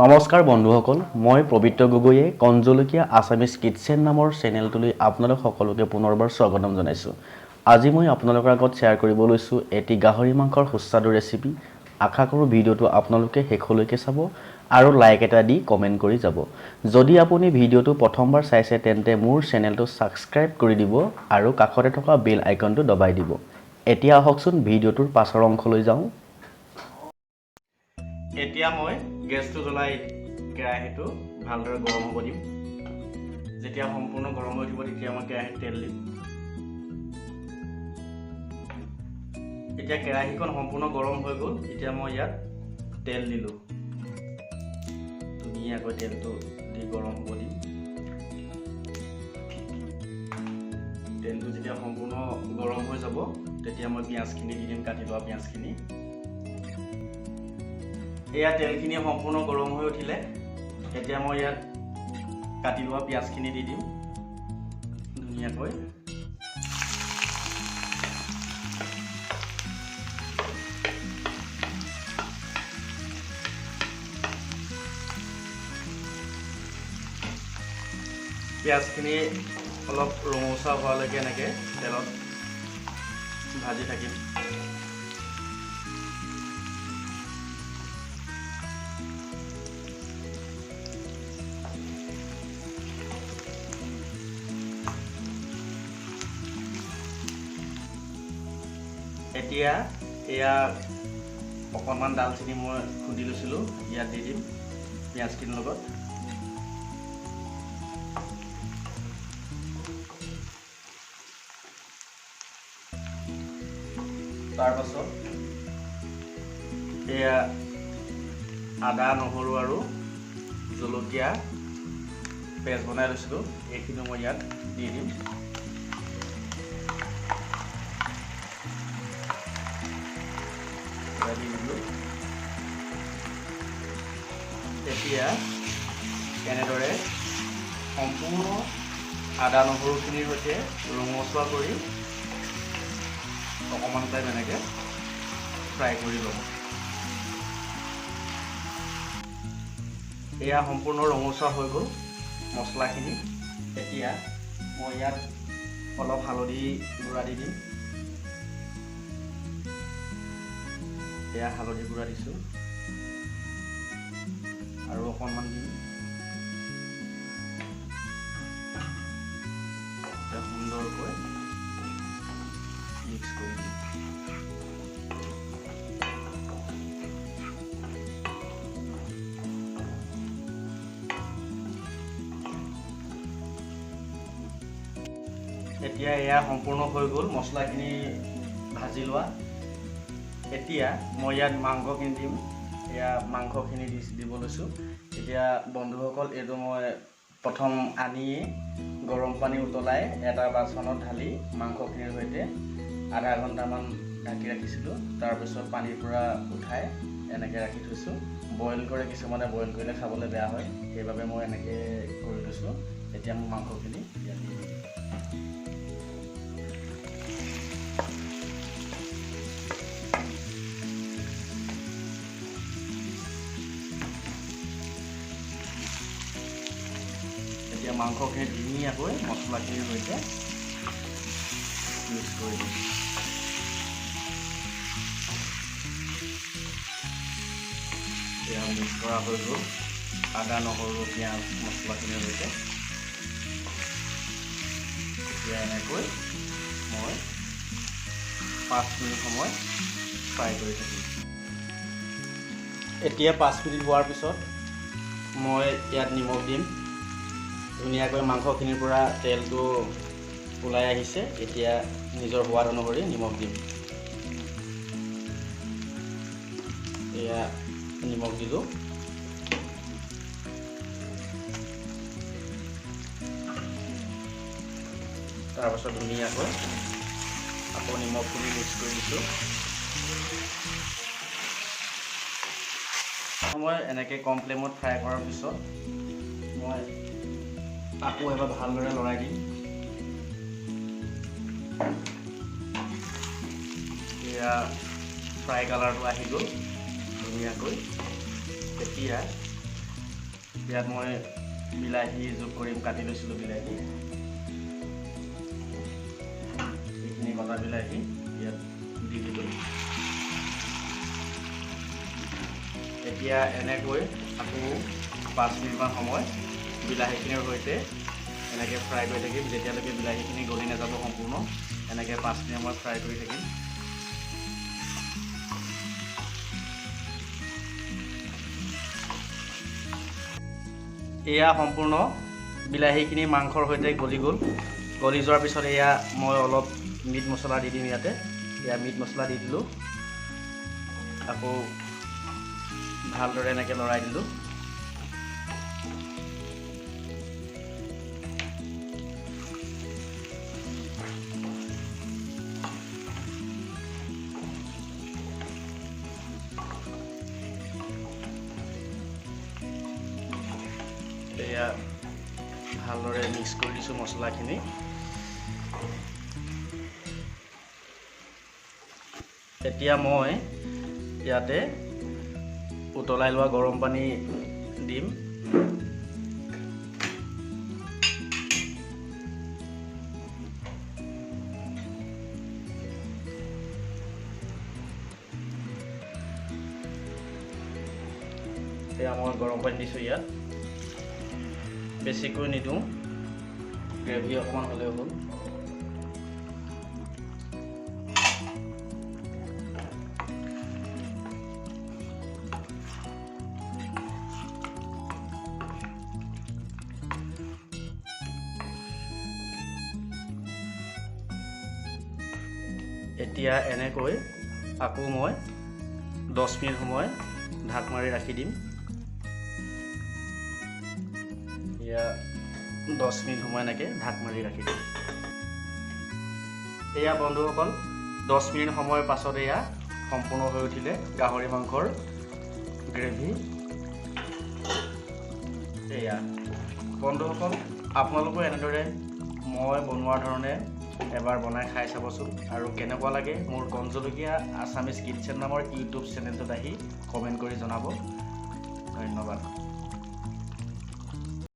নমস্কাৰ বন্ধুসকল, মই পবিত্ৰ গগৈয়ে কঞ্জলকীয়া আছামিজ কিটচেন নামৰ চেনেলটোলৈ আপোনালোক সকলোকে পুনৰবাৰ স্বাগতম জনাইছোঁ। আজি মই আপোনালোকৰ আগত শ্বেয়াৰ কৰিব লৈছোঁ এটি গাহৰি মাংসৰ সুস্বাদু ৰেচিপি। আশা কৰোঁ ভিডিঅ'টো আপোনালোকে শেষলৈকে চাব আৰু লাইক এটা দি কমেণ্ট কৰি যাব। যদি আপুনি ভিডিঅ'টো প্ৰথমবাৰ চাইছে তেন্তে মোৰ চেনেলটো ছাবস্ক্ৰাইব কৰি দিব আৰু কাষতে থকা বেল আইকনটো দবাই দিব। এতিয়া আহকচোন ভিডিঅ'টোৰ পাছৰ অংশলৈ যাওঁ। এতিয়া মই গেছটো জ্বলাই কেৰাহীটো ভালদৰে গৰম হ'ব দিম। যেতিয়া সম্পূৰ্ণ গৰম হৈ উঠিব তেতিয়া মই কেৰাহীত তেল দিম। এতিয়া কেৰাহীখন সম্পূৰ্ণ গৰম হৈ গ'ল। এতিয়া মই ইয়াত তেল দিলোঁ। ধুনীয়াকৈ তেলটো দি গৰম হ'ব দিম। তেলটো যেতিয়া সম্পূৰ্ণ গৰম হৈ যাব তেতিয়া মই পিঁয়াজখিনি দি দিম, কাটি লোৱা পিঁয়াজখিনি। এয়া তেলখিনি সম্পূৰ্ণ গৰম হৈ উঠিলে এতিয়া মই ইয়াত কাটি লোৱা পিঁয়াজখিনি দি দিম ধুনীয়াকৈ। পিঁয়াজখিনি অলপ ৰঙচুৱা হোৱালৈকে এনেকৈ তেলত ভাজি থাকিম। এতিয়া এয়া অকণমান ডালচেনি মই খুন্দি লৈছিলোঁ, ইয়াত দি দিম পিঁয়াজখিনিৰ লগত। তাৰপাছত এয়া আদা, নহৰু আৰু জলকীয়া পেষ্ট বনাই লৈছিলোঁ, এইখিনি মই ইয়াত দি দিম। এতিয়া এনেদৰে সম্পূৰ্ণ আদা নহৰুখিনিৰ সৈতে ৰঙচুৱা কৰি অকণমান টাইম এনেকৈ ফ্ৰাই কৰি ল'ম। এয়া সম্পূৰ্ণ ৰঙচুৱা হৈ গ'ল মছলাখিনি। এতিয়া মই ইয়াত অলপ হালধি গুড়া দি দিম। এয়া হালধি গুড়া দিছোঁ আৰু অকণমান দিম। সুন্দৰকৈ মিক্স কৰি দিম। এতিয়া এয়া সম্পূৰ্ণ হৈ গ'ল মছলাখিনি ভাজি লোৱা। এতিয়া মই ইয়াত মাংসখিনি দিম। এয়া মাংসখিনি দিব লৈছোঁ। এতিয়া বন্ধুসকল, এইটো মই প্ৰথম আনিয়ে গৰম পানী উতলাই এটা বাচনত ঢালি মাংসখিনিৰ সৈতে আধা ঘণ্টামান ঢাকি ৰাখিছিলোঁ। তাৰপিছত পানীৰ পৰা উঠাই এনেকৈ ৰাখি থৈছোঁ। বইল কৰে কিছুমানে, বইল কৰিলে খাবলৈ বেয়া হয়, সেইবাবে মই এনেকৈ কৰি লৈছোঁ। এতিয়া মোৰ মাংসখিনি ইয়াত দি দিম। এতিয়া মাংসখিনি ধুনীয়াকৈ মছলাখিনিৰ সৈতে মিক্স কৰি দিম। এয়া মিক্স কৰা হৈ গ'ল আদা, নহৰু, পিঁয়াজ মছলাখিনিৰ সৈতে। এতিয়া এনেকৈ মই 5 মিনিট সময় ফ্ৰাই কৰি থাকিম। এতিয়া 5 মিনিট হোৱাৰ পিছত মই ইয়াত নিমখ দিম। ধুনীয়াকৈ মাংসখিনিৰ পৰা তেলটো ওলাই আহিছে। এতিয়া নিজৰ সোৱাদ অনুসৰি নিমখ দিম। এয়া নিমখ দিলোঁ। তাৰপাছত ধুনীয়াকৈ আকৌ নিমখখিনি মিক্স কৰি দিছোঁ। মই এনেকৈ কম ফ্লেমত ফ্ৰাই কৰাৰ পিছত মই আকৌ এবাৰ ভালদৰে লৰাই দিম। এয়া ফ্ৰাই কালাৰটো আহি গ'ল ধুনীয়াকৈ। এতিয়া ইয়াত মই বিলাহী যোগ কৰিম, কাটি লৈছিলোঁ বিলাহী। এইখিনি কটা বিলাহী ইয়াত দি দিলোঁ। এতিয়া এনেকৈ আকৌ 5 মিনিটমান সময় বিলাহীখিনিৰ সৈতে এনেকৈ ফ্ৰাই কৰি থাকিম, যেতিয়ালৈকে বিলাহীখিনি গলি নাযাব সম্পূৰ্ণ। এনেকৈ 5 মিনিট সময় ফ্ৰাই কৰি থাকিম। এয়া সম্পূৰ্ণ বিলাহীখিনি মাংসৰ সৈতে গলি গ'ল। গলি যোৱাৰ পিছত এয়া মই অলপ মিট মছলা দি দিম ইয়াতে। এয়া মিট মছলা দি দিলোঁ। আকৌ ভালদৰে এনেকৈ লৰাই দিলোঁ। এয়া ভালদৰে মিক্স কৰি দিছোঁ মছলাখিনি। এতিয়া মই ইয়াতে উতলাই লোৱা গৰম পানী দিম। এতিয়া মই গৰম পানী দিছোঁ ইয়াত। বেছিকৈ নিদিওঁ, গ্ৰেভি অকণমান হ'লেও হ'ল। এতিয়া এনেকৈ আকৌ মই 10 মিনিট সময় ঢাক মাৰি ৰাখি দিম। এয়া 10 মিনিট সময় এনেকৈ ঢাক মাৰি ৰাখি দিম। এয়া বন্ধুসকল 10 মিনিট সময়ৰ পাছত এয়া সম্পূৰ্ণ হৈ উঠিলে গাহৰি মাংসৰ গ্ৰেভি। এয়া বন্ধুসকল, আপোনালোকে এনেদৰে মই বনোৱাৰ ধৰণে এবাৰ বনাই খাই চাবচোন, আৰু কেনেকুৱা লাগে মোৰ কণ জলকীয়া আছামিজ কিটচেন নামৰ ইউটিউব চেনেলটোত আহি কমেণ্ট কৰি জনাব। ধন্যবাদ।